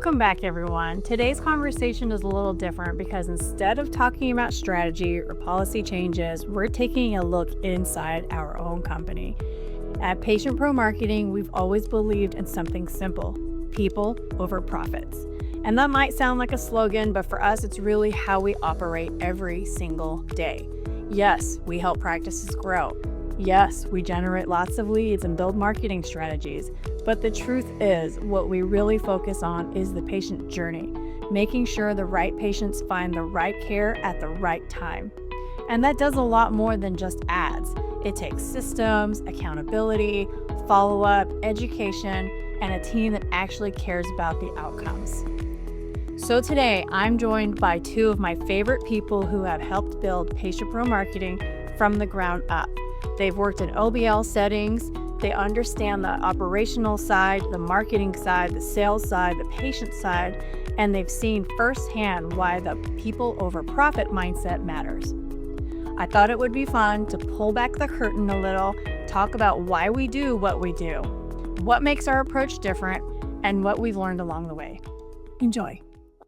Welcome back, everyone. Today's conversation is a little different because instead of talking about strategy or policy changes, we're taking a look inside our own company. At Patient Pro Marketing, we've always believed in something simple: people over profits. And that might sound like a slogan, but for us, it's really how we operate every single day. Yes, we help practices grow. Yes, we generate lots of leads and build marketing strategies. But the truth is, what we really focus on is the patient journey, making sure the right patients find the right care at the right time. And that does a lot more than just ads. It takes systems, accountability, follow-up, education, and a team that actually cares about the outcomes. So today, I'm joined by two of my favorite people who have helped build Patient Pro Marketing from the ground up. They've worked in OBL settings. They understand the operational side, the marketing side, the sales side, the patient side, and they've seen firsthand why the people over profit mindset matters. I thought it would be fun to pull back the curtain a little, talk about why we do what we do, what makes our approach different, and what we've learned along the way. Enjoy.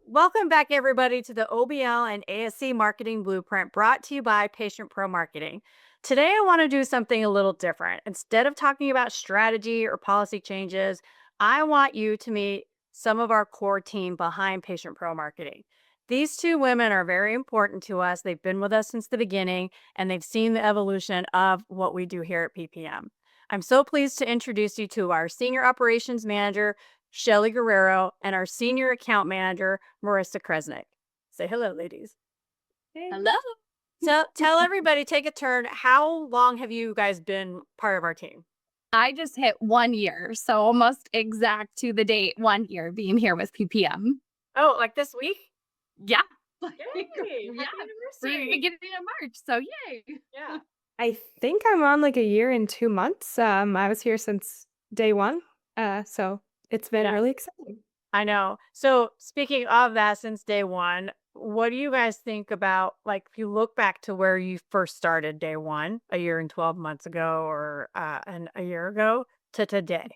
Welcome back, everybody, to the OBL and ASC Marketing Blueprint brought to you by Patient Pro Marketing. Today, I want to do something a little different. Instead of talking about strategy or policy changes, I want you to meet some of our core team behind Patient Pro Marketing. These two women are very important to us. They've been with us since the beginning, and they've seen the evolution of what we do here at PPM. I'm so pleased to introduce you to our Senior Operations Manager, Shelly Guerrero, and our Senior Account Manager, Marissa Kresnick. Say hello, ladies. Hey. Hello. So tell everybody, take a turn. How long have you guys been part of our team? I just hit 1 year, so almost exact to the date, 1 year being here with PPM. Oh, like this week? Yeah. Yay! Yeah. Happy anniversary. Beginning of March, so yay. Yeah. I think I'm on like a year and 2 months. I was here since day one, so it's been Yeah. really exciting. I know. So speaking of that, since day one, what do you guys think about, like, if you look back to where you first started day one, a year and 12 months ago, or and a year ago to today?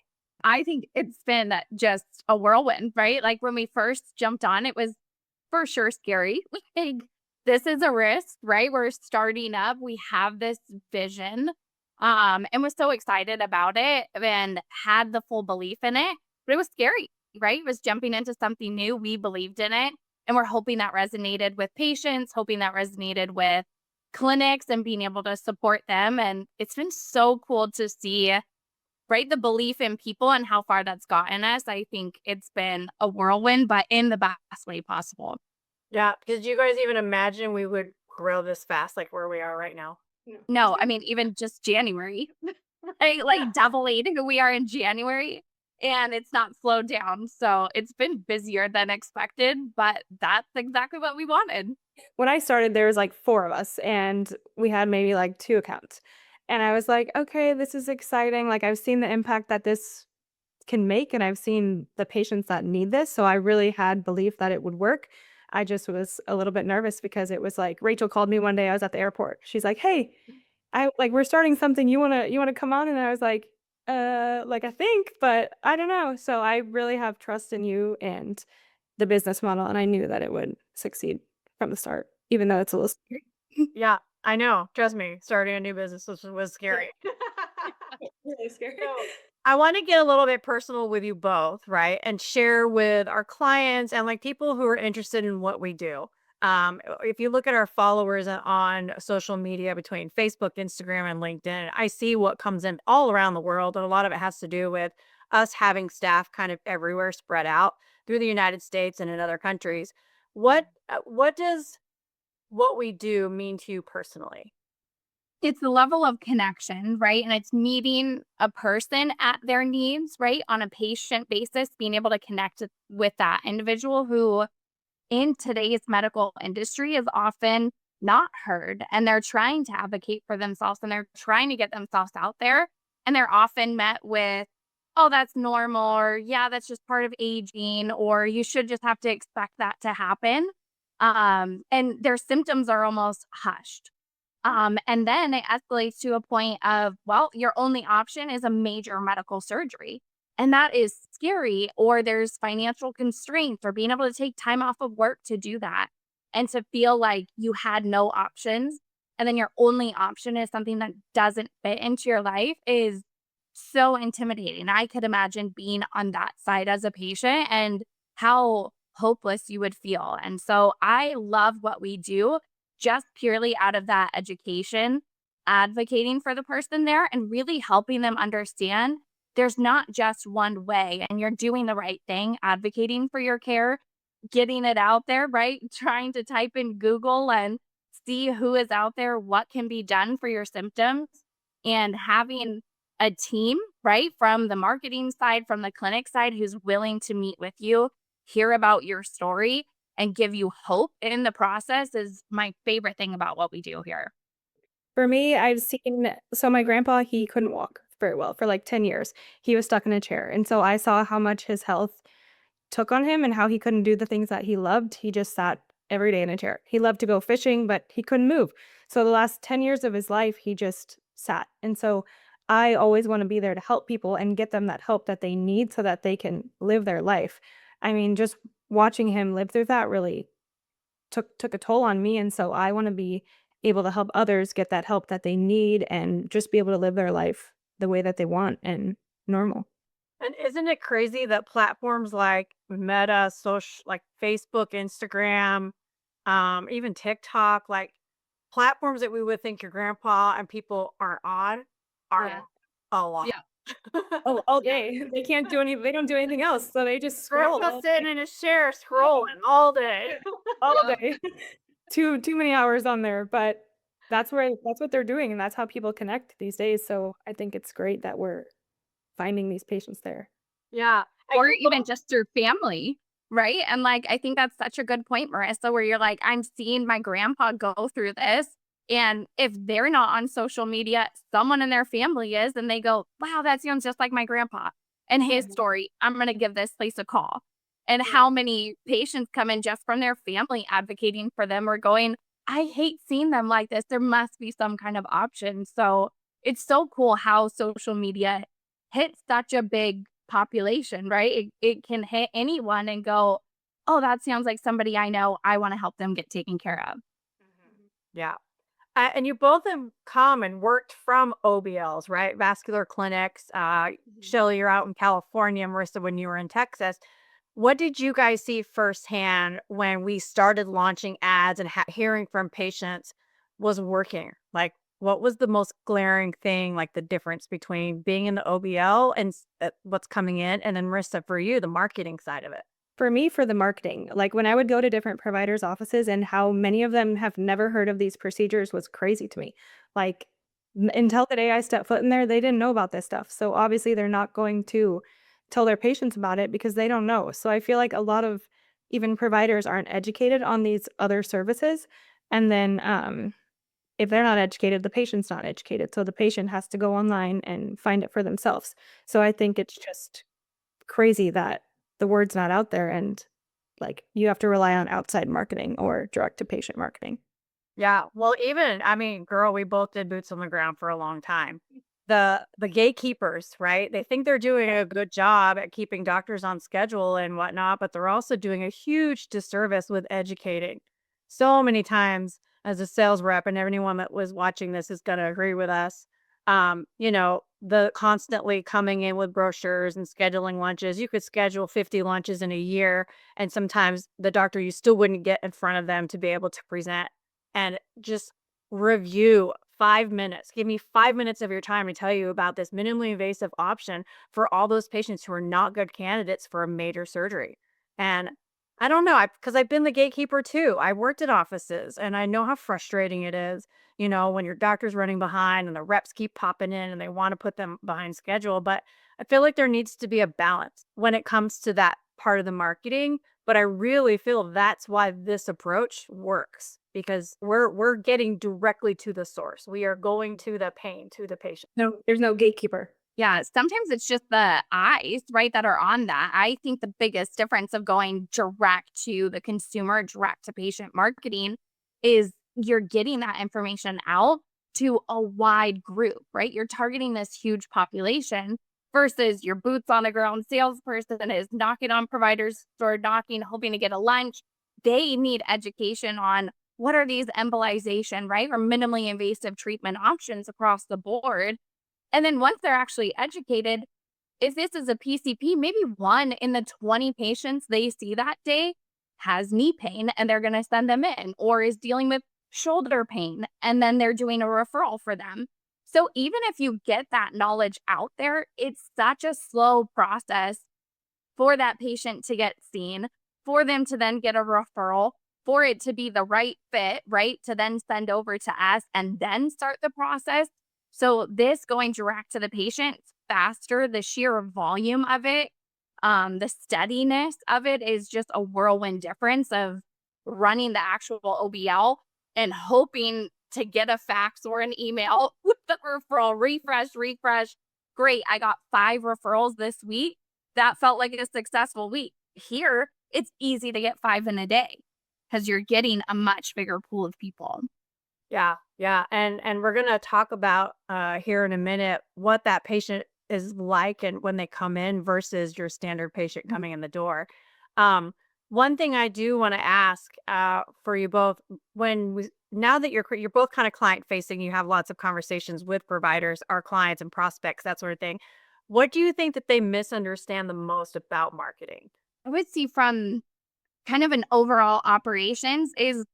I think it's been just a whirlwind, right? Like when we first jumped on, it was for sure scary. Like, this is a risk, right? We're starting up. We have this vision, and was so excited about it and had the full belief in it. But it was scary, right? It was jumping into something new. We believed in it, and we're hoping that resonated with patients, hoping that resonated with clinics, and being able to support them. And it's been so cool to see, right, the belief in people and how far that's gotten us. I think it's been a whirlwind, but in the best way possible. Yeah. Did you guys even imagine we would grow this fast, like where we are right now? No, I mean, even just January, right? Like doubling who we are in January, and it's not slowed down. So it's been busier than expected, but that's exactly what we wanted. When I started, there was like 4 of us, and we had maybe like 2 accounts. And I was like, okay, this is exciting. Like, I've seen the impact that this can make, and I've seen the patients that need this. So I really had belief that it would work. I just was a little bit nervous because it was like Rachel called me one day. I was at the airport. She's like, "Hey, we're starting something. You wanna come on?" And I was like I think, but I don't know. So I really have trust in you and the business model, and I knew that it would succeed from the start, even though it's a little scary. Yeah, I know. Trust me, starting a new business was scary. Really scary. So I want to get a little bit personal with you both, right? And share with our clients and like people who are interested in what we do. If you look at our followers on social media between Facebook, Instagram, and LinkedIn, I see what comes in all around the world. And a lot of it has to do with us having staff kind of everywhere spread out through the United States and in other countries. What does what we do mean to you personally? It's the level of connection, right? And it's meeting a person at their needs, right? On a patient basis, being able to connect with that individual who in today's medical industry is often not heard, and they're trying to advocate for themselves and they're trying to get themselves out there, and they're often met with, oh, that's normal, or yeah, that's just part of aging, or you should just have to expect that to happen. And their symptoms are almost hushed. And then it escalates to a point of, well, your only option is a major medical surgery. And that is scary, or there's financial constraints, or being able to take time off of work to do that. And to feel like you had no options, and then your only option is something that doesn't fit into your life is so intimidating. I could imagine being on that side as a patient and how hopeless you would feel. And so I love what we do just purely out of that education, advocating for the person there and really helping them understand there's not just one way, and you're doing the right thing, advocating for your care, getting it out there, right? Trying to type in Google and see who is out there, what can be done for your symptoms, and having a team, right, from the marketing side, from the clinic side, who's willing to meet with you, hear about your story, and give you hope in the process is my favorite thing about what we do here. For me, I've seen so my grandpa, he couldn't walk very well for like 10 years. He was stuck in a chair. And so I saw how much his health took on him and how he couldn't do the things that he loved. He just sat every day in a chair. He loved to go fishing, but he couldn't move. So the last 10 years of his life, he just sat. And so I always want to be there to help people and get them that help that they need so that they can live their life. I mean, just watching him live through that really took a toll on me, and so I wanna be able to help others get that help that they need and just be able to live their life the way that they want and normal. And isn't it crazy that platforms like Meta, social, like Facebook, Instagram, even TikTok, like platforms that we would think your grandpa and people aren't on, are Yeah. a lot. Yeah. Oh, all day. They don't do anything else, so they just scroll Grandpa all sitting day. in his chair scrolling all day. All Yep. day. Too many hours on there, but that's what they're doing, and that's how people connect these days, so I think it's great that we're finding these patients there. Yeah. And Or you even just your family, right? And like, I think that's such a good point, Marissa, where you're like, I'm seeing my grandpa go through this. And if they're not on social media, someone in their family is, and they go, wow, that sounds just like my grandpa and his Mhm. story. I'm going to give this place a call. And Yeah. how many patients come in just from their family advocating for them or going, I hate seeing them like this. There must be some kind of option. So it's so cool how social media hits such a big population, right? It can hit anyone and go, oh, that sounds like somebody I know. I want to help them get taken care of. Mhm. Yeah. And you both have come and worked from OBLs, right? Vascular clinics. Mhm. Shelly, you're out in California. Marissa, when you were in Texas. What did you guys see firsthand when we started launching ads and hearing from patients was working? Like, what was the most glaring thing, like the difference between being in the OBL and what's coming in? And then, Marissa, for you, the marketing side of it. For me, for the marketing, like, when I would go to different providers' offices and how many of them have never heard of these procedures was crazy to me. Like, until the day I stepped foot in there, they didn't know about this stuff. So, obviously, they're not going to tell their patients about it because they don't know. So, I feel like a lot of even providers aren't educated on these other services. And then, if they're not educated, the patient's not educated. So, the patient has to go online and find it for themselves. So, I think it's just crazy that the word's not out there and, like, you have to rely on outside marketing or direct to patient marketing. Yeah. Well, even I mean, girl, we both did boots on the ground for a long time. The gatekeepers, right? They think they're doing a good job at keeping doctors on schedule and whatnot, but they're also doing a huge disservice with educating. So many times as a sales rep, and anyone that was watching this is gonna agree with us. The constantly coming in with brochures and scheduling lunches. You could schedule 50 lunches in a year, and sometimes the doctor you still wouldn't get in front of them to be able to present and just review 5 minutes. Give me 5 minutes of your time to tell you about this minimally invasive option for all those patients who are not good candidates for a major surgery. And I don't know, because I've been the gatekeeper too. I worked at offices and I know how frustrating it is, when your doctor's running behind and the reps keep popping in and they want to put them behind schedule. But I feel like there needs to be a balance when it comes to that part of the marketing, but I really feel that's why this approach works because we're getting directly to the source. We are going to the pain, to the patient. No, there's no gatekeeper. Yeah, sometimes it's just the eyes, right, that are on that. I think the biggest difference of going direct to the consumer, direct to patient marketing is you're getting that information out to a wide group, right? You're targeting this huge population. versus your boots on the ground salesperson is knocking on providers' door, hoping to get a lunch. They need education on what are these embolization, right? Or minimally invasive treatment options across the board. And then once they're actually educated, if this is a PCP, maybe 1 in the 20 patients they see that day has knee pain and they're going to send them in, or is dealing with shoulder pain and then they're doing a referral for them. So even if you get that knowledge out there, it's such a slow process for that patient to get seen, for them to then get a referral, for it to be the right fit, right? To then send over to us and then start the process. So this going direct to the patient faster, the sheer volume of it, the steadiness of it is just a whirlwind difference of running the actual OBL and hoping to get a fax or an email with the referral, refresh. Great, I got 5 referrals this week. That felt like a successful week. Here, it's easy to get 5 in a day because you're getting a much bigger pool of people. Yeah, yeah. And we're gonna talk about here in a minute what that patient is like and when they come in versus your standard patient coming in the door. One thing I do want to ask for you both, now that you're both kind of client facing, you have lots of conversations with providers, our clients and prospects, that sort of thing. What do you think that they misunderstand the most about marketing? I would see from kind of an overall operations is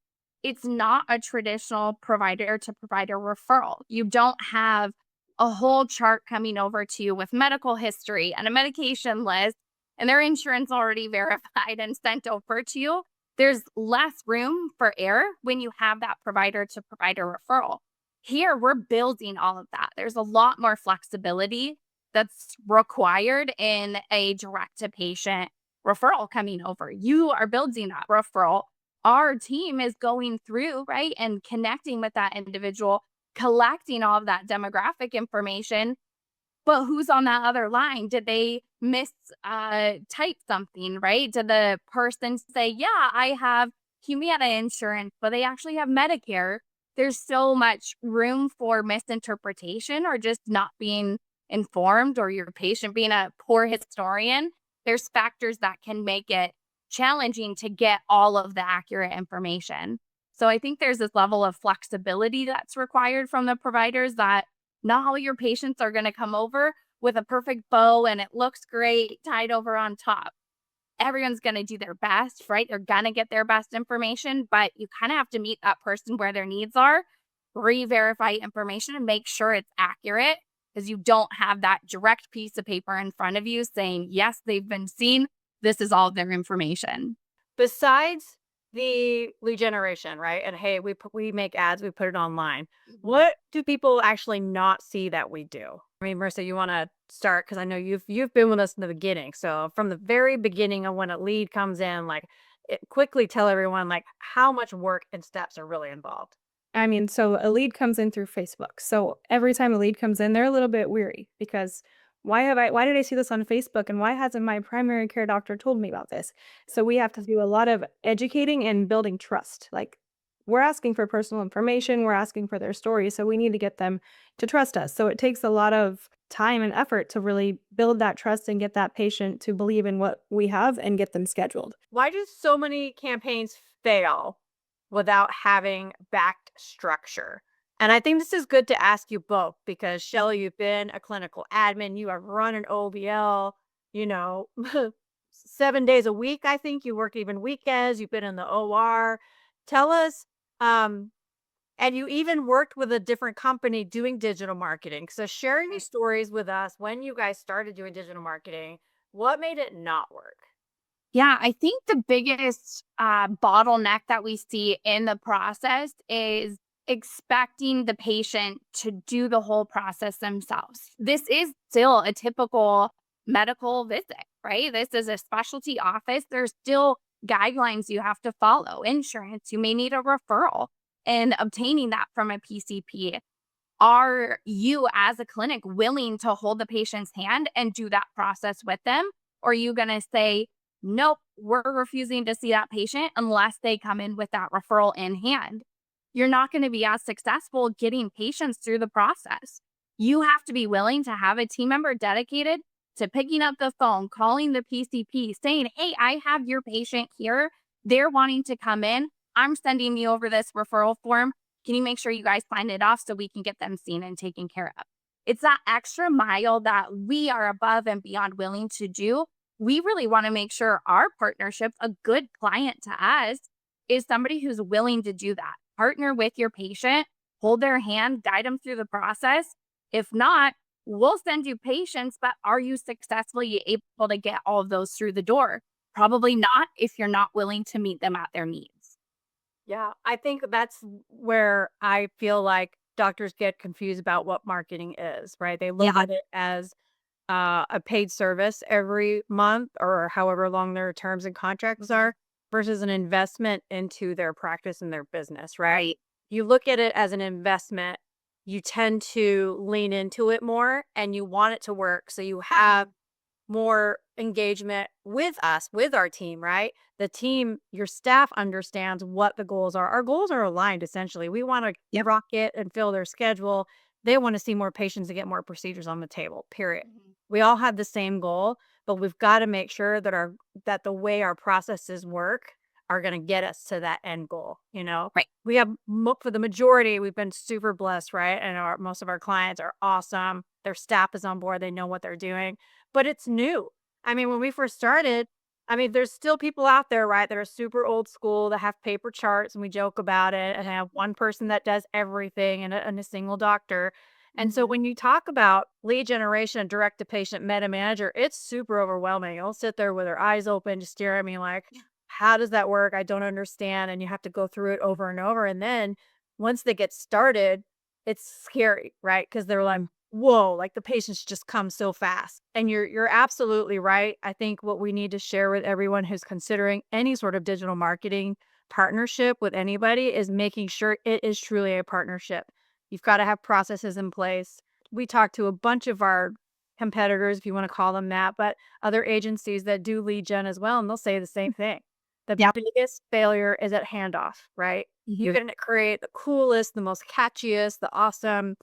it's not a traditional provider to provider referral. You don't have a whole chart coming over to you with medical history and a medication list and their insurance already verified and sent over to you. There's less room for error when you have that provider to provider referral. Here, we're building all of that. There's a lot more flexibility that's required in a direct to patient referral coming over. You are building that referral. Our team is going through, right, and connecting with that individual, collecting all of that demographic information. But who's on that other line? Did they type something, right? Did the person say, yeah, I have Humana insurance, but they actually have Medicare? There's so much room for misinterpretation or just not being informed, or your patient being a poor historian. There's factors that can make it challenging to get all of the accurate information. So I think there's this level of flexibility that's required from the providers that not all your patients are going to come over with a perfect bow and it looks great tied over on top. Everyone's going to do their best, right? They're going to get their best information, but you kind of have to meet that person where their needs are, re-verify information and make sure it's accurate, because you don't have that direct piece of paper in front of you saying, yes, they've been seen. This is all of their information. Besides the lead generation, right? And hey, we make ads, we put it online. What do people actually not see that we do? I mean, Marissa, you want to start because I know you've been with us in the beginning. So from the very beginning of when a lead comes in, quickly tell everyone how much work and steps are really involved. I mean, so a lead comes in through Facebook. So every time a lead comes in, they're a little bit weary because why did I see this on Facebook and why hasn't my primary care doctor told me about this? So we have to do a lot of educating and building trust. Like, we're asking for personal information, we're asking for their story, so we need to get them to trust us. So it takes a lot of time and effort to really build that trust and get that patient to believe in what we have and get them scheduled. Why do so many campaigns fail without having backed structure? And I think this is good to ask you both because Shelly, you've been a clinical admin, you have run an OBL, 7 days a week. I think you work even weekends, you've been in the OR. Tell us, and you even worked with a different company doing digital marketing. So sharing your stories with us when you guys started doing digital marketing, what made it not work? Yeah, I think the biggest bottleneck that we see in the process is expecting the patient to do the whole process themselves. This is still a typical medical visit, right? This is a specialty office. There's still guidelines you have to follow. Insurance, you may need a referral, and obtaining that from a PCP. Are you as a clinic willing to hold the patient's hand and do that process with them? Or are you going to say, nope, we're refusing to see that patient unless they come in with that referral in hand? You're not going to be as successful getting patients through the process. You have to be willing to have a team member dedicated to picking up the phone, calling the PCP, saying, hey, I have your patient here. They're wanting to come in. I'm sending you over this referral form. Can you make sure you guys sign it off so we can get them seen and taken care of? It's that extra mile that we are above and beyond willing to do. We really want to make sure our partnership, a good client to us, is somebody who's willing to do that. Partner with your patient, hold their hand, guide them through the process. If not, we'll send you patients, but are you successfully able to get all of those through the door? Probably not if you're not willing to meet them at their needs. Yeah, I think that's where I feel like doctors get confused about what marketing is, right? They look Yeah. at it as a paid service every month or however long their terms and contracts are versus an investment into their practice and their business, right? You look at it as an investment, you tend to lean into it more and you want it to work. So you have more engagement with us, with our team, right? The team, your staff understands what the goals are. Our goals are aligned essentially. We want to rock it and fill their schedule. They want to see more patients and get more procedures on the table, period. We all have the same goal, but we've got to make sure that that the way our processes work are going to get us to that end goal, you know? Right. We have for the majority, we've been super blessed, right? And most of our clients are awesome. Their staff is on board, they know what they're doing, but it's new. I mean, when we first started, I mean, there's still people out there, right, that are super old school that have paper charts and we joke about it and have one person that does everything and a single doctor. And so when you talk about lead generation, direct to patient meta manager, it's super overwhelming. I'll sit there with their eyes open, just stare at me like, how does that work? I don't understand. And you have to go through it over and over. And then once they get started, it's scary, right? Because they're like, whoa, like the patients just come so fast. And you're absolutely right. I think what we need to share with everyone who's considering any sort of digital marketing partnership with anybody is making sure it is truly a partnership. You've got to have processes in place. We talked to a bunch of our competitors, if you want to call them that, but other agencies that do lead gen as well, and they'll say the same thing. The biggest failure is at handoff, right? You're going to create the coolest, the most catchiest, the awesome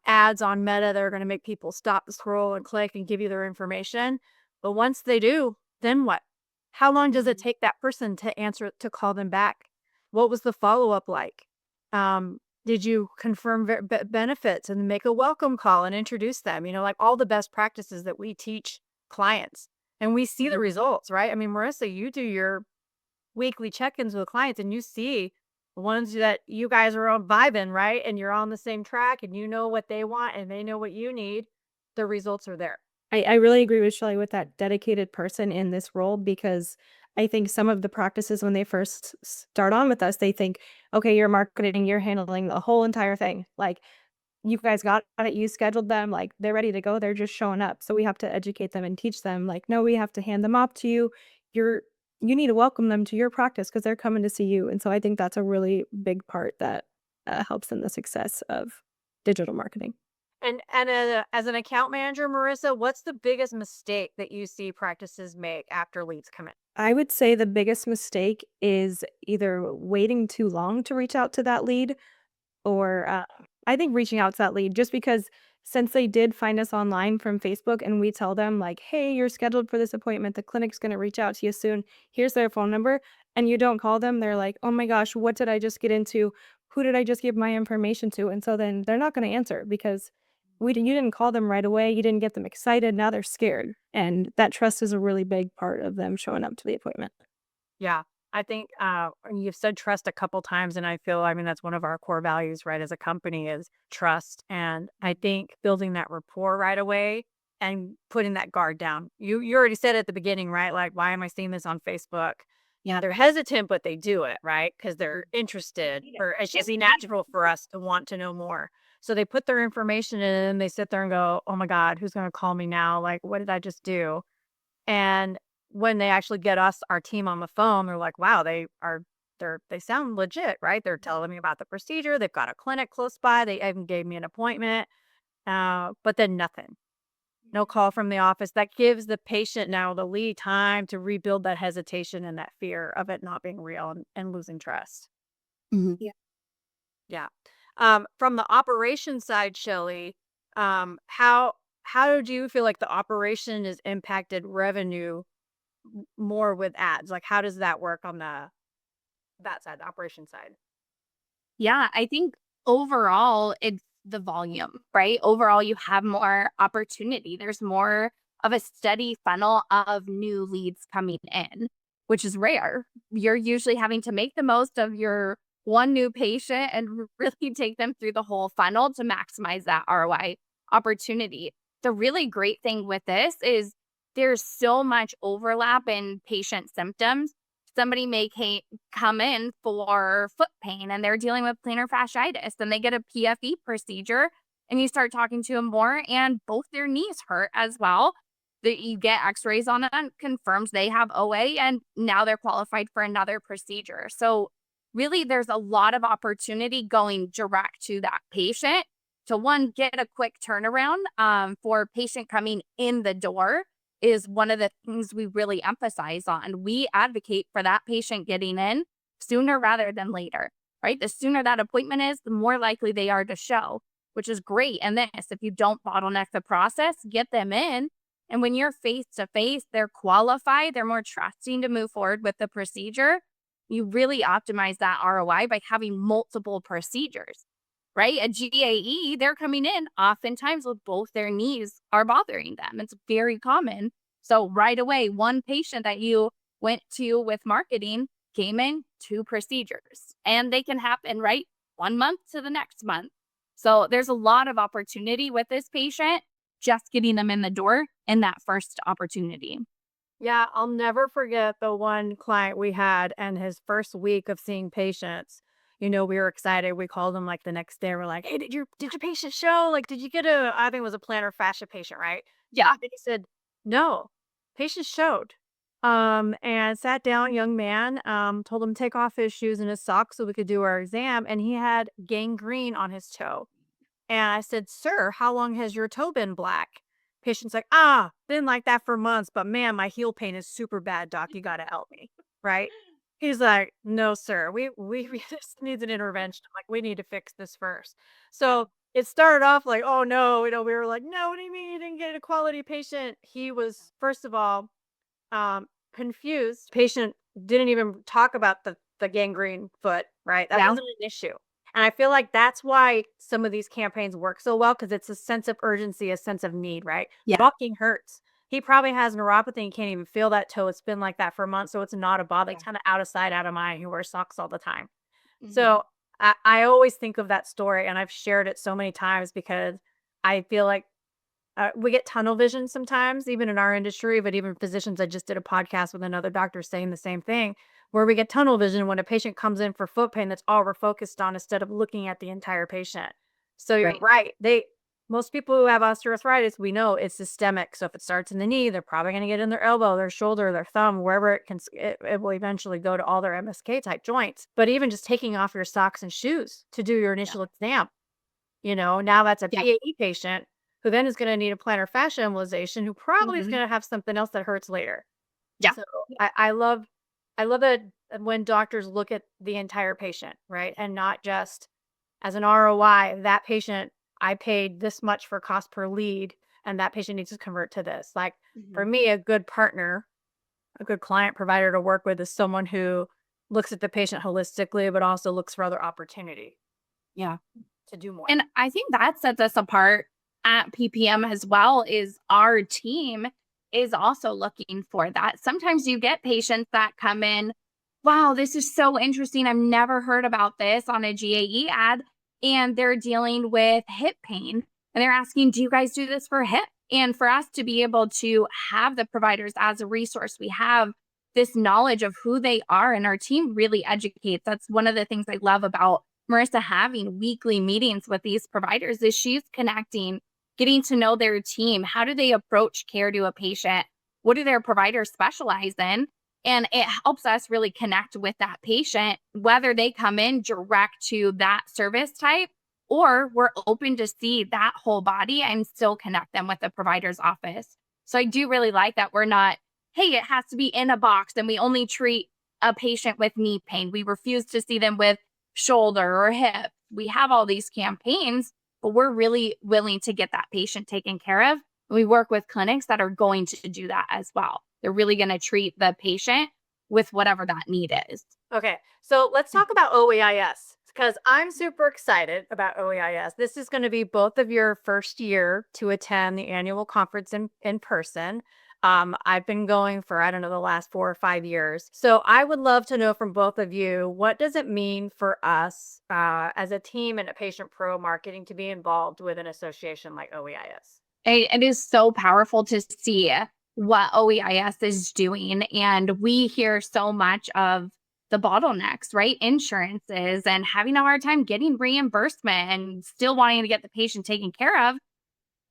ads on Meta that are going to make people stop, scroll, and click and give you their information. But once they do, then what? How long does it take that person to answer, to call them back? What was the follow up like? Did you confirm benefits and make a welcome call and introduce them? You know, like all the best practices that we teach clients. And we see the results, right? I mean, Marissa, you do your weekly check-ins with clients and you see the ones that you guys are on vibing, right? And you're on the same track and you know what they want and they know what you need. The results are there. I really agree with Shelly with that dedicated person in this role because I think some of the practices when they first start on with us, they think, okay, you're marketing, you're handling the whole entire thing. Like you guys got it, you scheduled them, like they're ready to go, they're just showing up. So we have to educate them and teach them, like, no, we have to hand them off to you. You need to welcome them to your practice because they're coming to see you. And so I think that's a really big part that helps in the success of digital marketing. And as an account manager, Marissa, what's the biggest mistake that you see practices make after leads come in? I would say the biggest mistake is either waiting too long to reach out to that lead or I think reaching out to that lead just because since they did find us online from Facebook and we tell them like, hey, you're scheduled for this appointment, the clinic's going to reach out to you soon, here's their phone number, and you don't call them, they're like, oh my gosh, what did I just get into? Who did I just give my information to? And so then they're not going to answer because you didn't call them right away, you didn't get them excited, now they're scared, and that trust is a really big part of them showing up to the appointment. Yeah. I think you've said trust a couple times, and I feel, I mean, that's one of our core values, right, as a company is trust. And I think building that rapport right away and putting that guard down. You already said at the beginning, right? Like, why am I seeing this on Facebook? Yeah, they're hesitant, but they do it, right? Because they're interested, or it's just natural for us to want to know more. So they put their information in, and they sit there and go, "Oh my God, who's going to call me now? Like, what did I just do?" And when they actually get our team on the phone, they're like, wow, they sound legit, right? They're telling me about the procedure. They've got a clinic close by. They even gave me an appointment. But then nothing, no call from the office. That gives the patient now the lead time to rebuild that hesitation and that fear of it not being real and losing trust. Mhm. Yeah. From the operation side, Shelley, How do you feel like the operation is impacted revenue more with ads? Like, how does that work on that side, the operation side? Yeah, I think overall it's the volume, right? Overall, you have more opportunity. There's more of a steady funnel of new leads coming in, which is rare. You're usually having to make the most of your one new patient and really take them through the whole funnel to maximize that ROI opportunity. The really great thing with this is there's so much overlap in patient symptoms. Somebody may come in for foot pain and they're dealing with plantar fasciitis, and they get a PFE procedure, and you start talking to them more and both their knees hurt as well. That you get x-rays on it and confirms they have OA, and now they're qualified for another procedure. So really there's a lot of opportunity going direct to that patient to, one, get a quick turnaround for patient coming in the door is one of the things we really emphasize on. We advocate for that patient getting in sooner rather than later, right? The sooner that appointment is, the more likely they are to show, which is great. And this, if you don't bottleneck the process, get them in. And when you're face to face, they're qualified, they're more trusting to move forward with the procedure. You really optimize that ROI by having multiple procedures, right? A GAE, they're coming in oftentimes with both their knees are bothering them. It's very common. So right away, one patient that you went to with marketing came in 2 procedures, and they can happen, right? 1 month to the next month. So there's a lot of opportunity with this patient, just getting them in the door in that first opportunity. Yeah, I'll never forget the one client we had and his first week of seeing patients. We were excited. We called him like the next day. We're like, "Hey, did your patient show? Like, did you get I think it was a plantar fascia patient, right?" Yeah. And he said, "No, patient showed." And sat down, young man, told him to take off his shoes and his socks so we could do our exam, and he had gangrene on his toe. And I said, "Sir, how long has your toe been black?" Patient's like, been like that for months, but man, my heel pain is super bad, doc. You got to help me." Right. He's like, "No, sir, we this needs an intervention. Like, we need to fix this first." So it started off like, "Oh no," we were like, "No, what do you mean you didn't get a quality patient?" He was, first of all, confused. Patient didn't even talk about the gangrene foot, right? That Yeah. wasn't an issue. And I feel like that's why some of these campaigns work so well, because it's a sense of urgency, a sense of need, right? Yeah. Walking hurts. He probably has neuropathy and can't even feel that toe. It's been like that for months, so it's not a bother. Yeah. Kind of out of sight, out of mind. He wears socks all the time. Mhm. So I always think of that story, and I've shared it so many times because I feel like we get tunnel vision sometimes, even in our industry, but even physicians. I just did a podcast with another doctor saying the same thing, where we get tunnel vision when a patient comes in for foot pain. That's all we're focused on instead of looking at the entire patient. So you're Right. right. Most people who have osteoarthritis, we know it's systemic. So if it starts in the knee, they're probably going to get in their elbow, their shoulder, their thumb, wherever it will eventually go to all their MSK type joints. But even just taking off your socks and shoes to do your initial exam, now that's a Yeah. PAE patient who then is gonna need a plantar fascia embolization, who probably is Mhm. gonna have something else that hurts later. Yeah. So I love it when doctors look at the entire patient, right? And not just as an ROI, that patient, I paid this much for cost per lead, and that patient needs to convert to this. Like, for Mhm. me, a good partner, a good client provider to work with is someone who looks at the patient holistically, but also looks for other opportunity Yeah. to do more. And I think that sets us apart at PPM as well, is our team is also looking for that. Sometimes you get patients that come in, wow, this is so interesting. I've never heard about this on a GAE ad. And they're dealing with hip pain. And they're asking, do you guys do this for hip? And for us to be able to have the providers as a resource, we have this knowledge of who they are, and our team really educates. That's one of the things I love about Marissa having weekly meetings with these providers, is she's connecting, getting to know their team. How do they approach care to a patient? What do their providers specialize in? And it helps us really connect with that patient, whether they come in direct to that service type, or we're open to see that whole body and still connect them with the provider's office. So I do really like that we're not, hey, it has to be in a box and we only treat a patient with knee pain. We refuse to see them with shoulder or hip. We have all these campaigns but we're really willing to get that patient taken care of. We work with clinics that are going to do that as well. They're really going to treat the patient with whatever that need is. Okay, so let's talk about OEIS because I'm super excited about OEIS. This is going to be both of your first year to attend the annual conference in person. I've been going for, I don't know, the last 4 or 5 years. So I would love to know from both of you, what does it mean for us as a team and a patient pro marketing to be involved with an association like OEIS? It is so powerful to see what OEIS is doing. And we hear so much of the bottlenecks, right? Insurances and having a hard time getting reimbursement and still wanting to get the patient taken care of.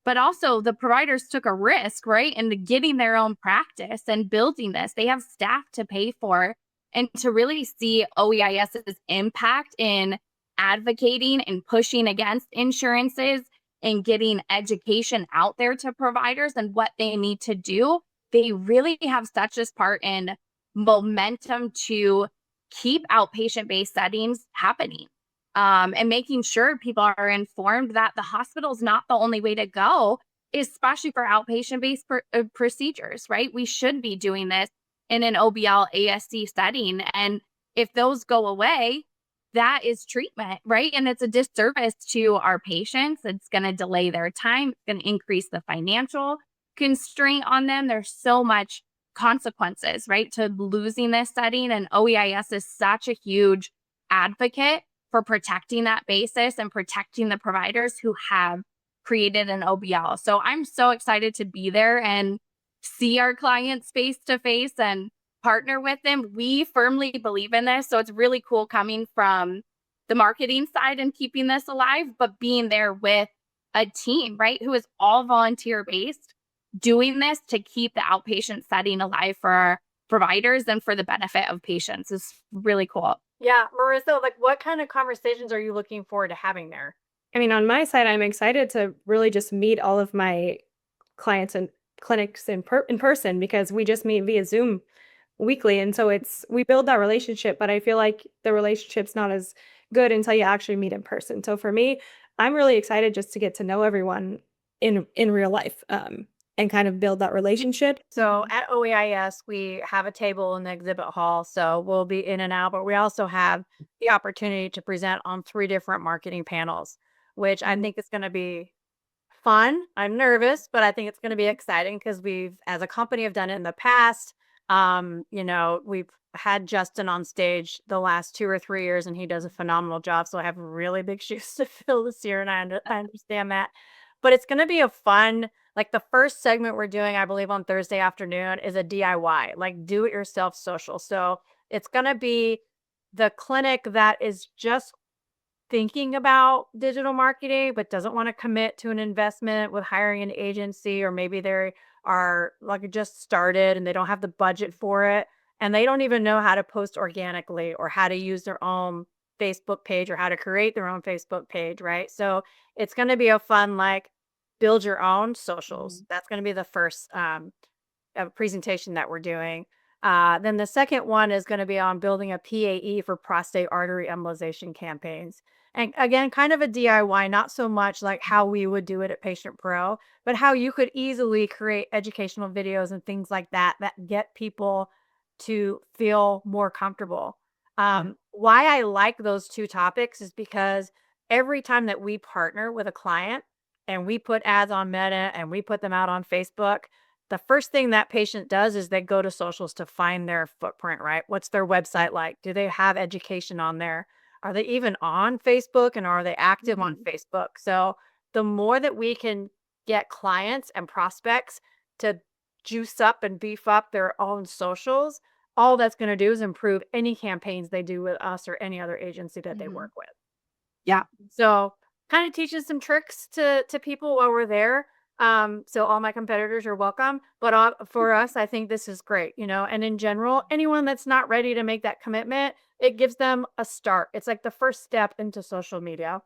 But also the providers took a risk, right? Into getting their own practice and building this. They have staff to pay for. And to really see OEIS's impact in advocating and pushing against insurances and getting education out there to providers and what they need to do, they really have such this part in momentum to keep outpatient-based settings happening, and making sure people are informed that the hospital is not the only way to go, especially for outpatient-based procedures, right? We should be doing this in an OBL ASC setting. And if those go away, that is treatment, right? And it's a disservice to our patients. It's going to delay their time. It's going to increase the financial constraint on them. There's so much consequences, right, to losing this setting. And OEIS is such a huge advocate for protecting that basis and protecting the providers who have created an OBL. So I'm so excited to be there and see our clients face to face and partner with them. We firmly believe in this. So it's really cool coming from the marketing side and keeping this alive, but being there with a team, right, who is all volunteer based, doing this to keep the outpatient setting alive for our providers and for the benefit of patients is really cool. Yeah, Marissa, like what kind of conversations are you looking forward to having there? I mean, on my side, I'm excited to really just meet all of my clients and clinics in person because we just meet via Zoom weekly. And so we build that relationship, but I feel like the relationship's not as good until you actually meet in person. So for me, I'm really excited just to get to know everyone in real life, and kind of build that relationship. So at OEIS, we have a table in the exhibit hall. So we'll be in and out, but we also have the opportunity to present on 3 different marketing panels, which I think is going to be fun. I'm nervous, but I think it's going to be exciting because we've, as a company, have done it in the past. We've had Justin on stage the last 2 or 3 years, and he does a phenomenal job. So I have really big shoes to fill this year, and I understand that. But it's going to be a fun, like the first segment we're doing, I believe on Thursday afternoon, is a DIY, like do it yourself social. So it's going to be the clinic that is just thinking about digital marketing, but doesn't want to commit to an investment with hiring an agency, or maybe they are like just started and they don't have the budget for it. And they don't even know how to post organically or how to use their own Facebook page or how to create their own Facebook page, right? So it's going to be a fun, like, build your own socials. That's going to be the first presentation that we're doing. Then the second one is going to be on building a PAE for prostate artery embolization campaigns. And again, kind of a DIY, not so much like how we would do it at Patient Pro, but how you could easily create educational videos and things like that that get people to feel more comfortable. Why I like those 2 topics is because every time that we partner with a client and we put ads on Meta and we put them out on Facebook, the first thing that patient does is they go to socials to find their footprint, right? What's their website like? Do they have education on there? Are they even on Facebook, and are they active on Facebook? So the more that we can get clients and prospects to juice up and beef up their own socials, all that's going to do is improve any campaigns they do with us or any other agency that they work with. Yeah. So kind of teaches some tricks to people while we're there. So all my competitors are welcome, but for us, I think this is great, and in general, anyone that's not ready to make that commitment, it gives them a start. It's like the first step into social media.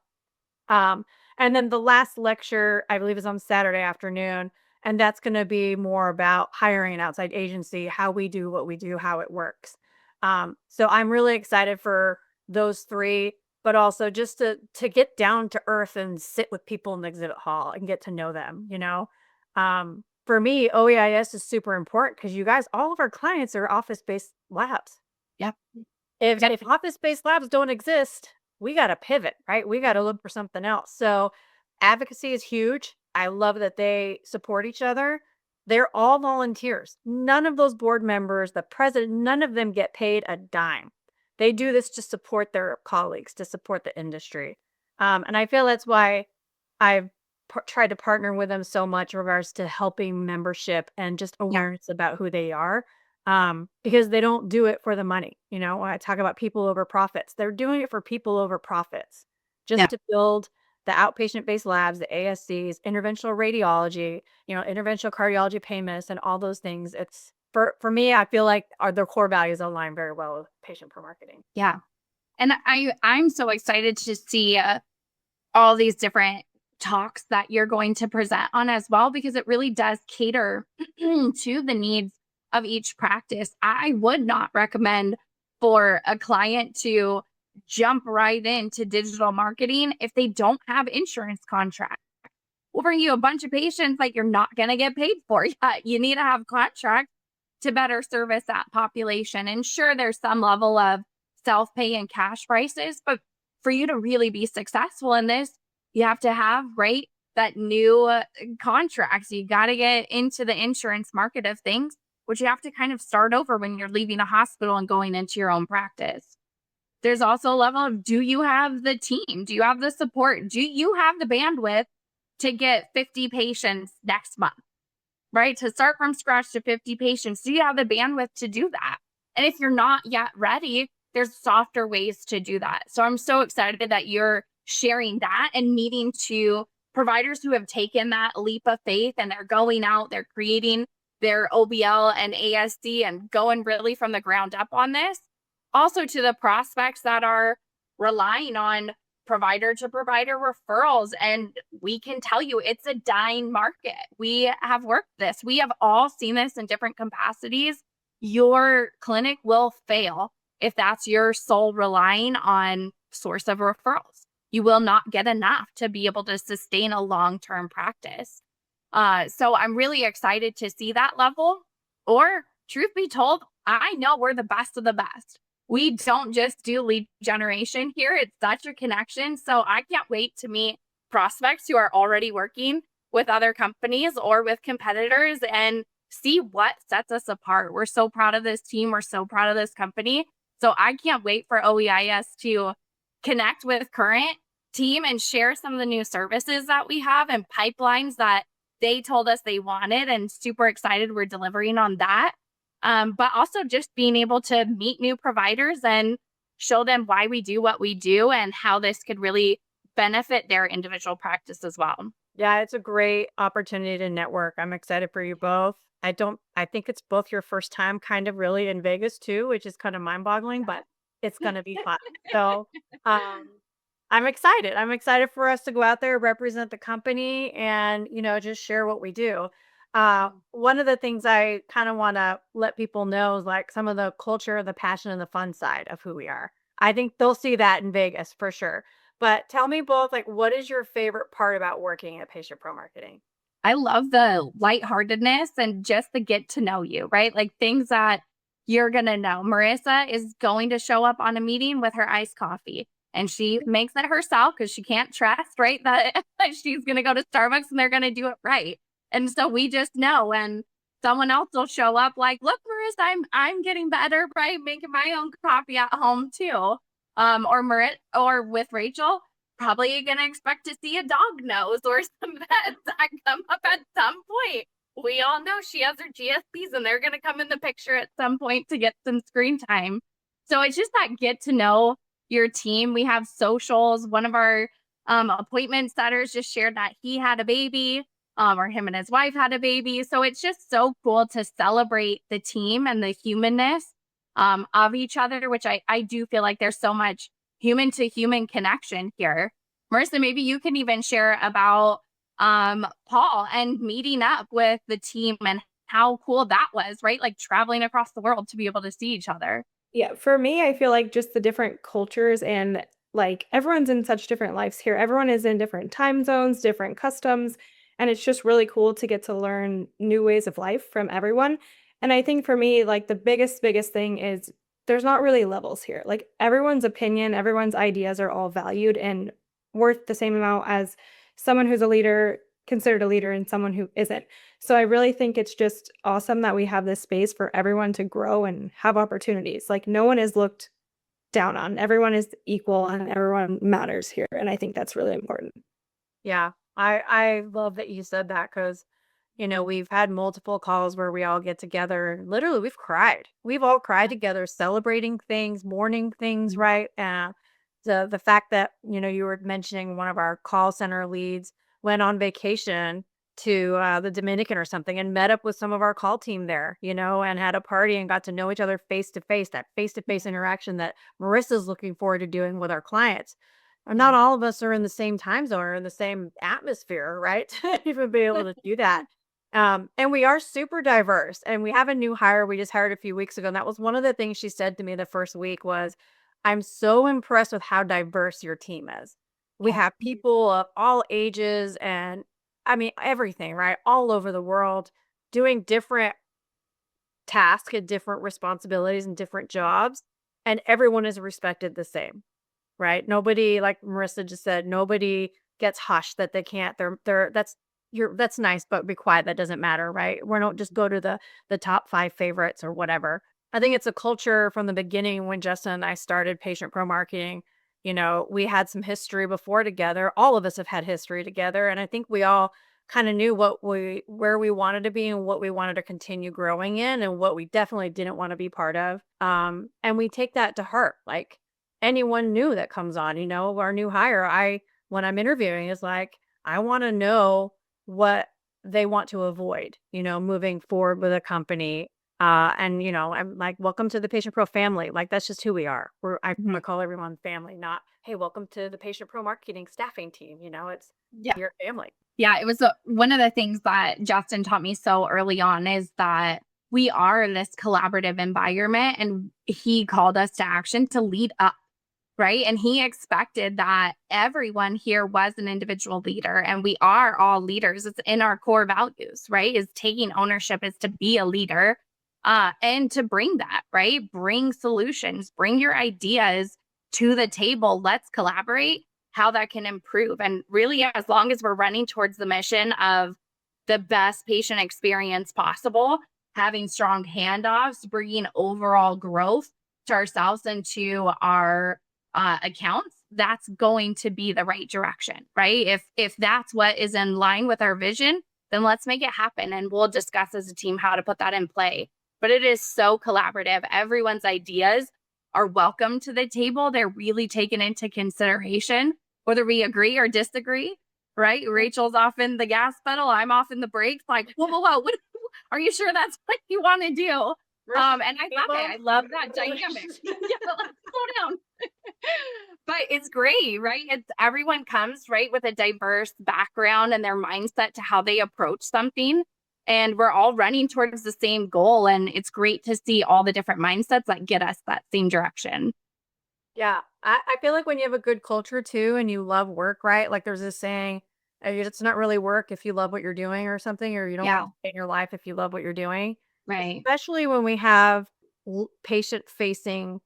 And then the last lecture, I believe, is on Saturday afternoon, and that's going to be more about hiring an outside agency, how we do what we do, how it works. So I'm really excited for those 3. but also just to get down to earth and sit with people in the exhibit hall and get to know them, you know? For me, OEIS is super important because you guys, all of our clients are office-based labs. Yep. If office-based labs don't exist, we got to pivot, right? We got to look for something else. So advocacy is huge. I love that they support each other. They're all volunteers. None of those board members, the president, none of them get paid a dime. They do this to support their colleagues, to support the industry. And I feel that's why I've tried to partner with them so much in regards to helping membership and just awareness about who they are. Because they don't do it for the money. You know, when I talk about people over profits, they're doing it for people over profits, just to build the outpatient-based labs, the ASCs, interventional radiology, you know, interventional cardiology, pain medicine, all those things. It's for me, I feel like their core values align very well with patient pro marketing. Yeah. And I'm so excited to see all these different talks that you're going to present on as well, because it really does cater to the needs of each practice. I would not recommend for a client to jump right into digital marketing if they don't have insurance contracts. Or you a bunch of patients like you're not going to get paid for yet. You need to have contracts to better service that population. And sure, there's some level of self-pay and cash prices, but for you to really be successful in this, you have to have, right, that new contracts. You got to get into the insurance market of things, which you have to kind of start over when you're leaving a hospital and going into your own practice. There's also a level of, do you have the team? Do you have the support? Do you have the bandwidth to get 50 patients next month, right? To start from scratch to 50 patients, do you have the bandwidth to do that? And if you're not yet ready, there's softer ways to do that. So I'm so excited that you're sharing that and meeting to providers who have taken that leap of faith and they're going out, they're creating their OBL and ASC and going really from the ground up on this. Also to the prospects that are relying on provider to provider referrals. And we can tell you it's a dying market. We have worked this. We have all seen this in different capacities. Your clinic will fail if that's your sole relying on source of referrals. You will not get enough to be able to sustain a long-term practice. So I'm really excited to see that level. Or truth be told, I know we're the best of the best. We don't just do lead generation here. It's such a connection. So I can't wait to meet prospects who are already working with other companies or with competitors and see what sets us apart. We're so proud of this team. We're so proud of this company. So I can't wait for OEIS to connect with current team and share some of the new services that we have and pipelines that they told us they wanted, and super excited we're delivering on that. But also just being able to meet new providers and show them why we do what we do and how this could really benefit their individual practice as well. Yeah, it's a great opportunity to network. I'm excited for you both. I think it's both your first time kind of really in Vegas too, which is kind of mind-boggling, but it's going to be fun. So, I'm excited. I'm excited for us to go out there, represent the company, and, you know, just share what we do. One of the things I kind of want to let people know is like some of the culture, the passion, and the fun side of who we are. I think they'll see that in Vegas for sure. But tell me both, like, what is your favorite part about working at Patient Pro Marketing? I love the lightheartedness and just the get to know you, right? Like things that you're going to know. Marissa is going to show up on a meeting with her iced coffee and she makes it herself because she can't trust, right? That she's going to go to Starbucks and they're going to do it right. And so we just know, and someone else will show up like, look, Marissa, I'm getting better by making my own coffee at home too. Or with Rachel, probably going to expect to see a dog nose or some pets that come up at some point. We all know she has her GSPs and they're going to come in the picture at some point to get some screen time. So it's just that get to know your team. We have socials. One of our appointment setters just shared that he had a baby, or him and his wife had a baby. So it's just so cool to celebrate the team and the humanness of each other, which I do feel like there's so much human to human connection here. Marissa, maybe you can even share about Paul and meeting up with the team and how cool that was, right? Like traveling across the world to be able to see each other. Yeah, for me, I feel like just the different cultures and like everyone's in such different lives here. Everyone is in different time zones, different customs, and it's just really cool to get to learn new ways of life from everyone. And I think for me, like the biggest thing is there's not really levels here. Like everyone's opinion, everyone's ideas are all valued and worth the same amount as someone who's a leader, considered a leader, and someone who isn't. So I really think it's just awesome that we have this space for everyone to grow and have opportunities. Like no one is looked down on. Everyone is equal and everyone matters here. And I think that's really important. Yeah, I love that you said that because, we've had multiple calls where we all get together and literally we've cried. We've all cried together, celebrating things, mourning things, right? The fact that, you were mentioning one of our call center leads went on vacation to the Dominican or something and met up with some of our call team there, and had a party and got to know each other face to face, that face to face interaction that Marissa's looking forward to doing with our clients. Not all of us are in the same time zone or in the same atmosphere, right? To even be able to do that. And we are super diverse. And we have a new hire we just hired a few weeks ago. And that was one of the things she said to me the first week was, I'm so impressed with how diverse your team is. We have people of all ages and I mean everything, right? All over the world doing different tasks and different responsibilities and different jobs. And everyone is respected the same. Right? Nobody, like Marissa just said, nobody gets hushed that they can't. That's nice, but be quiet. That doesn't matter, right? We don't just go to the top 5 favorites or whatever. I think it's a culture from the beginning when Justin and I started patient pro marketing. We had some history before together. All of us have had history together, and I think we all kind of knew where we wanted to be and what we wanted to continue growing in, and what we definitely didn't want to be part of. And we take that to heart, like anyone new that comes on, our new hire, when I'm interviewing is like, I want to know what they want to avoid, moving forward with a company. And I'm like, welcome to the Patient Pro family. Like that's just who we are. I call everyone family, not, hey, welcome to the Patient Pro marketing staffing team. It's Yeah. your family. Yeah, it was one of the things that Justin taught me so early on is that we are in this collaborative environment and he called us to action to lead up. Right. And he expected that everyone here was an individual leader and we are all leaders. It's in our core values, right? Is taking ownership is to be a leader and to bring that, right? Bring solutions, bring your ideas to the table. Let's collaborate how that can improve. And really, as long as we're running towards the mission of the best patient experience possible, having strong handoffs, bringing overall growth to ourselves and to our accounts, that's going to be the right direction, right? If that's what is in line with our vision, then let's make it happen, and we'll discuss as a team how to put that in play. But it is so collaborative. Everyone's ideas are welcome to the table. They're really taken into consideration, whether we agree or disagree. Right? Rachel's off in the gas pedal. I'm off in the brakes. Like, whoa. What, are you sure that's what you want to do? And I love it. I love that dynamic. Yeah, let's slow down. But it's great, right? It's everyone comes right with a diverse background and their mindset to how they approach something. And we're all running towards the same goal. And it's great to see all the different mindsets that get us that same direction. Yeah. I feel like when you have a good culture too and you love work, right? Like there's this saying, it's not really work if you love what you're doing or something, or you don't Yeah. want to in your life if you love what you're doing. Right. Especially when we have patient facing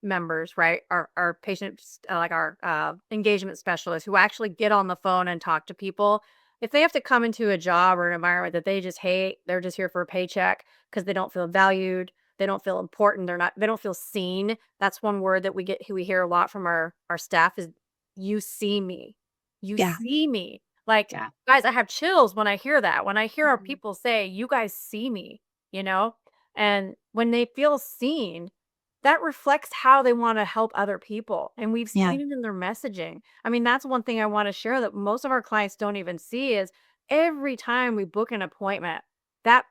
members, right? Our patients, like our engagement specialists who actually get on the phone and talk to people. If they have to come into a job or an environment that they just hate, they're just here for a paycheck because they don't feel valued, they don't feel important, they don't feel seen. That's one word that we hear a lot from our staff is you see me. You Yeah. see me. Like, Yeah. guys, I have chills when I hear that. When I hear our Mhm. people say, you guys see me, you know? And when they feel seen, that reflects how they wanna help other people, and we've Yeah. seen it in their messaging. I mean, that's one thing I wanna share that most of our clients don't even see is every time we book an appointment, that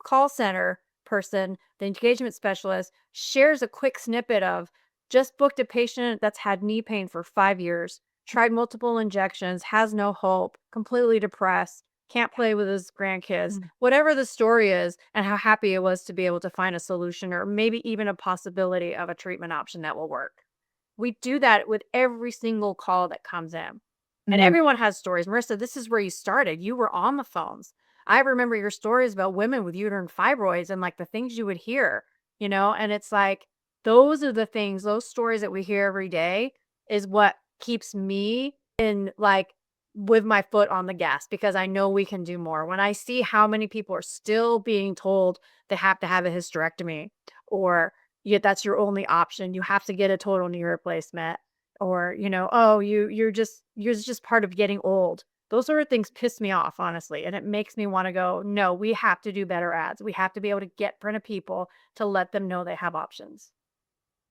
call center person, the engagement specialist, shares a quick snippet of, "Just booked a patient that's had knee pain for 5 years, tried multiple injections, has no hope, completely depressed, can't play with his grandkids," whatever the story is, and how happy it was to be able to find a solution or maybe even a possibility of a treatment option that will work. We do that with every single call that comes in. And Mhm. everyone has stories. Marissa, this is where you started. You were on the phones. I remember your stories about women with uterine fibroids and like the things you would hear, and it's like those are the things, those stories that we hear every day is what keeps me in like with my foot on the gas because I know we can do more. When I see how many people are still being told they have to have a hysterectomy or yet that's your only option, you have to get a total knee replacement or, oh, you're just part of getting old. Those sort of things piss me off, honestly. And it makes me want to go, no, we have to do better ads. We have to be able to get in front of people to let them know they have options.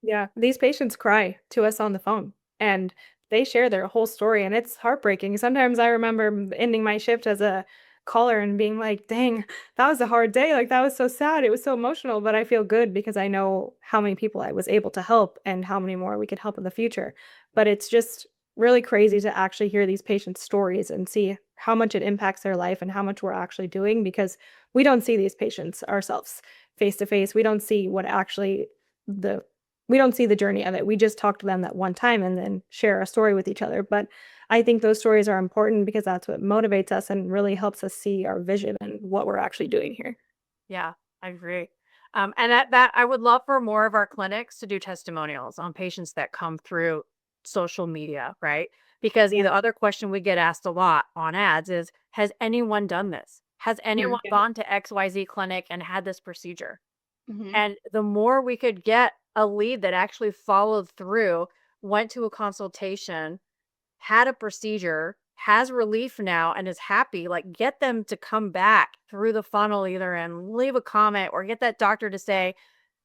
Yeah, these patients cry to us on the phone and they share their whole story and it's heartbreaking. Sometimes I remember ending my shift as a caller and being like, "Dang, that was a hard day. Like that was so sad. It was so emotional, but I feel good because I know how many people I was able to help and how many more we could help in the future." But it's just really crazy to actually hear these patients' stories and see how much it impacts their life and how much we're actually doing because we don't see these patients ourselves face to face. We don't see what actually the we don't see the journey of it. We just talk to them that one time and then share a story with each other. But I think those stories are important because that's what motivates us and really helps us see our vision and what we're actually doing here. Yeah, I agree. And that I would love for more of our clinics to do testimonials on patients that come through social media, right? Because Yeah. the other question we get asked a lot on ads is, has anyone done this? Has anyone Yeah. gone to XYZ clinic and had this procedure? Mhm. And the more we could get a lead that actually followed through, went to a consultation, had a procedure, has relief now, and is happy, like get them to come back through the funnel either and leave a comment or get that doctor to say,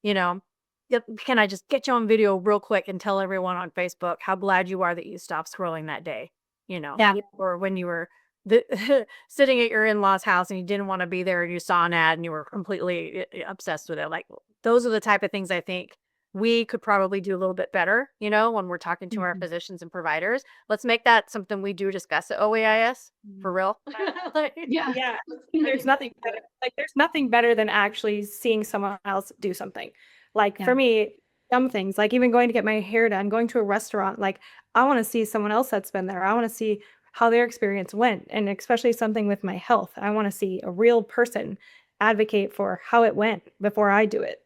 you know, "Yep, can I just get you on video real quick and tell everyone on Facebook how glad you are that you stopped scrolling that day? Yeah. Or when you were sitting at your in-laws house and you didn't want to be there and you saw an ad and you were completely obsessed with it. Like those are the type of things I think we could probably do a little bit better, when we're talking to our Mhm. physicians and providers. Let's make that something we do discuss at OEIS for real. Like, Yeah. Yeah, there's nothing better than actually seeing someone else do something. Like, Yeah. for me, dumb things, like even going to get my hair done, going to a restaurant, like, I wanna see someone else that's been there. I wanna see how their experience went, and especially something with my health. I wanna see a real person advocate for how it went before I do it.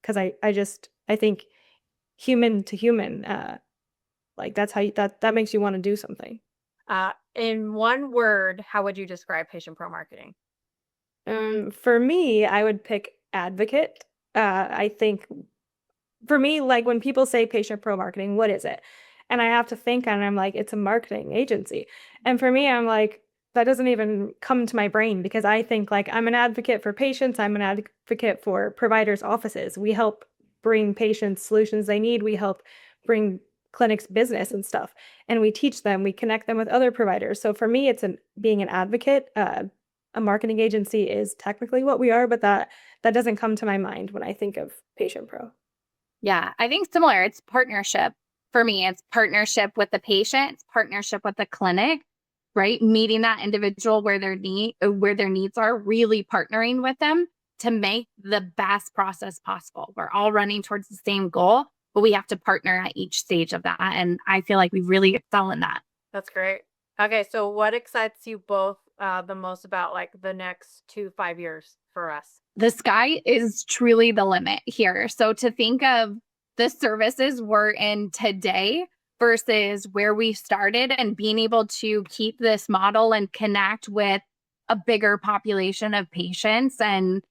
'Cause I think human to human, like, that's how you that makes you wanna do something. in one word, how would you describe patient pro marketing? For me, I would pick advocate. I think for me, like when people say patient pro marketing, what is it? And I have to think and I'm like, it's a marketing agency. And for me, I'm like, that doesn't even come to my brain because I think like I'm an advocate for patients, I'm an advocate for providers' offices. We help bring patients solutions they need. We help bring clinics business and stuff. And we teach them, we connect them with other providers. So for me, it's being an advocate. A marketing agency is technically what we are, but that doesn't come to my mind when I think of patient pro. Yeah, I think similar. It's partnership. For me, it's partnership with the patient, it's partnership with the clinic, right? Meeting that individual where their needs are, really partnering with them to make the best process possible. We're all running towards the same goal, but we have to partner at each stage of that. And I feel like we really excel in that. That's great. Okay, so what excites you both the most about like the next 5 years for us? The sky is truly the limit here. So to think of the services we're in today versus where we started and being able to keep this model and connect with a bigger population of patients and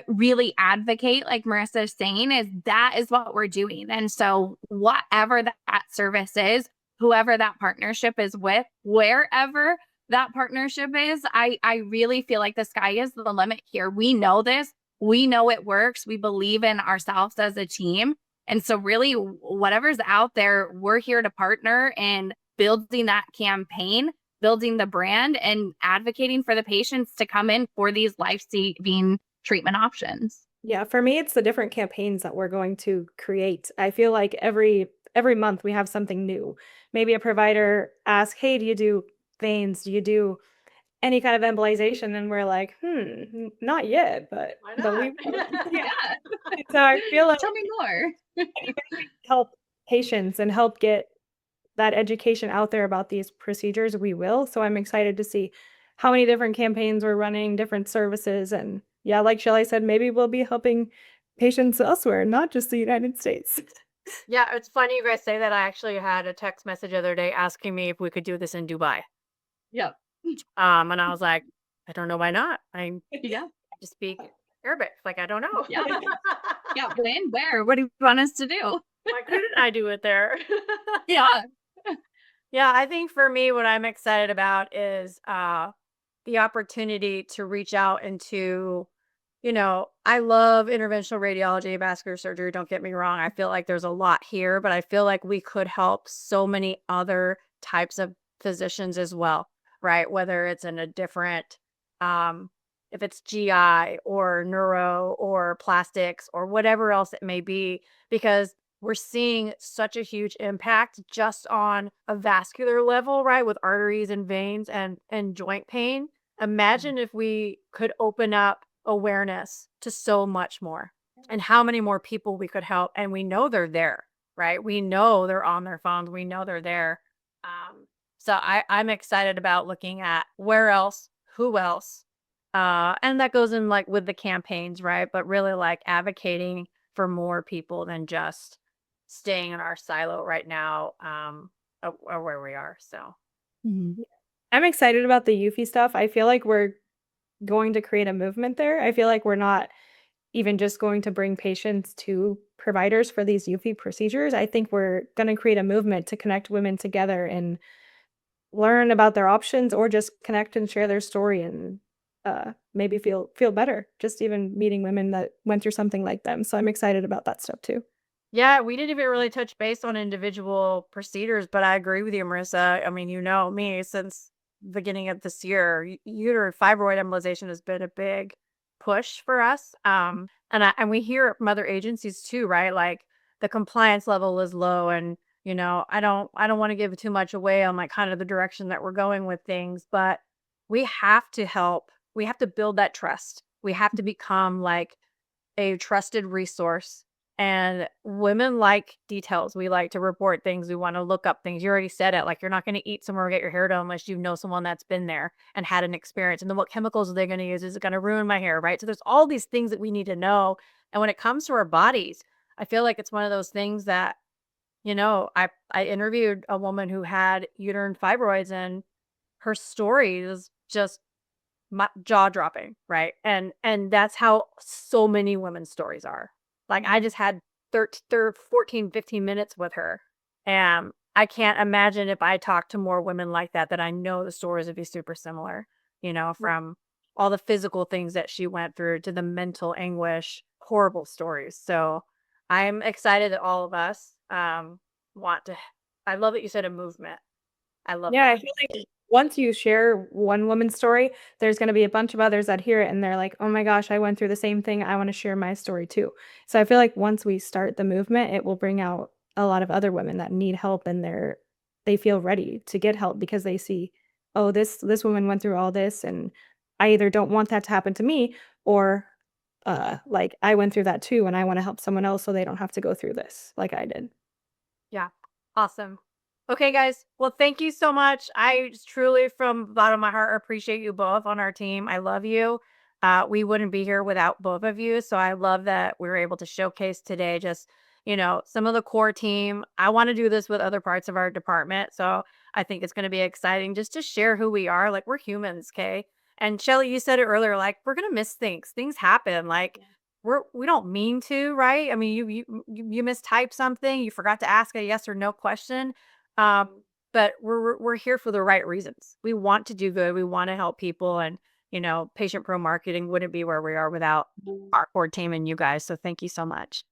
really advocate, like Marissa is saying, that is what we're doing. And so, whatever that service is, whoever that partnership is with, wherever that partnership is, I really feel like the sky is the limit here. We know this. We know it works. We believe in ourselves as a team. And so really whatever's out there, we're here to partner in building that campaign, building the brand and advocating for the patients to come in for these life-saving treatment options. Yeah, for me, it's the different campaigns that we're going to create. I feel like every month we have something new. Maybe a provider asks, "Hey, do you do veins? Do you do any kind of embolization?" And we're like, not yet, but Why we not? will." Yeah. Yeah. So I feel like Tell me more. anybody we can help patients and help get that education out there about these procedures, we will. So I'm excited to see how many different campaigns we're running, different services, and yeah, like Shelly said, maybe we'll be helping patients elsewhere, not just the United States. Yeah, it's funny you guys say that. I actually had a text message the other day asking me if we could do this in Dubai. Yeah. And I was like, I don't know why not. I Yeah. just speak Arabic. Like, I don't know. Yeah. Yeah. When? Where? What do you want us to do? Why couldn't I do it there? Yeah. Yeah, I think for me, what I'm excited about is the opportunity to reach out into, I love interventional radiology, vascular surgery. Don't get me wrong. I feel like there's a lot here, but I feel like we could help so many other types of physicians as well, right? Whether it's in a different, um, if it's GI or neuro or plastics or whatever else it may be, because we're seeing such a huge impact just on a vascular level, right? With arteries and veins and joint pain. Imagine if we could open up awareness to so much more and how many more people we could help. And we know they're there, right? We know they're on their phones. We know they're there. So I'm excited about looking at where else, who else. And that goes in like with the campaigns, right? But really like advocating for more people than just staying in our silo right now, or where we are. So Mhm. I'm excited about the Eufy stuff. I feel like we're going to create a movement there. I feel like we're not even just going to bring patients to providers for these Eufy procedures. I think we're going to create a movement to connect women together and learn about their options or just connect and share their story and maybe feel better just even meeting women that went through something like them. So I'm excited about that stuff too. yeah, we didn't even really touch base on individual procedures, but I agree with you, Marissa. I mean, you know me since beginning of this year, uterine fibroid embolization has been a big push for us. And we hear it from other agencies too, right? Like the compliance level is low, and I don't want to give too much away on like kind of the direction that we're going with things, but we have to help. We have to build that trust. We have to become like a trusted resource. And women like details. We like to report things. We want to look up things. You already said it. Like, you're not going to eat somewhere or get your hair done unless you know someone that's been there and had an experience. And then what chemicals are they going to use? Is it going to ruin my hair? Right. So there's all these things that we need to know. And when it comes to our bodies, I feel like it's one of those things that, I interviewed a woman who had uterine fibroids, and her story is just jaw dropping, right? And that's how so many women's stories are. Like, I just had 14, 15 minutes with her, and I can't imagine if I talked to more women like that, that I know the stories would be super similar, from all the physical things that she went through to the mental anguish, horrible stories. So I'm excited that all of us want to. I love that you said a movement. I love Yeah, that. I feel like once you share one woman's story, there's gonna be a bunch of others that hear it and they're like, "Oh my gosh, I went through the same thing. I wanna share my story too." So I feel like once we start the movement, it will bring out a lot of other women that need help and they feel ready to get help because they see, "Oh, this woman went through all this, and I either don't want that to happen to me or, like, I went through that too, and I wanna help someone else so they don't have to go through this like I did." Yeah. Awesome. Okay, guys. Well, thank you so much. I just truly, from the bottom of my heart, appreciate you both on our team. I love you. We wouldn't be here without both of you. So I love that we were able to showcase today just, some of the core team. I want to do this with other parts of our department. So I think it's going to be exciting just to share who we are. Like, we're humans, okay? And Shelly, you said it earlier, like, we're going to miss things. Things happen. Like, we don't mean to, right? I mean, you mistype something, you forgot to ask a yes or no question. But we're here for the right reasons. We want to do good. We want to help people, and patient pro marketing wouldn't be where we are without our core team and you guys. So thank you so much.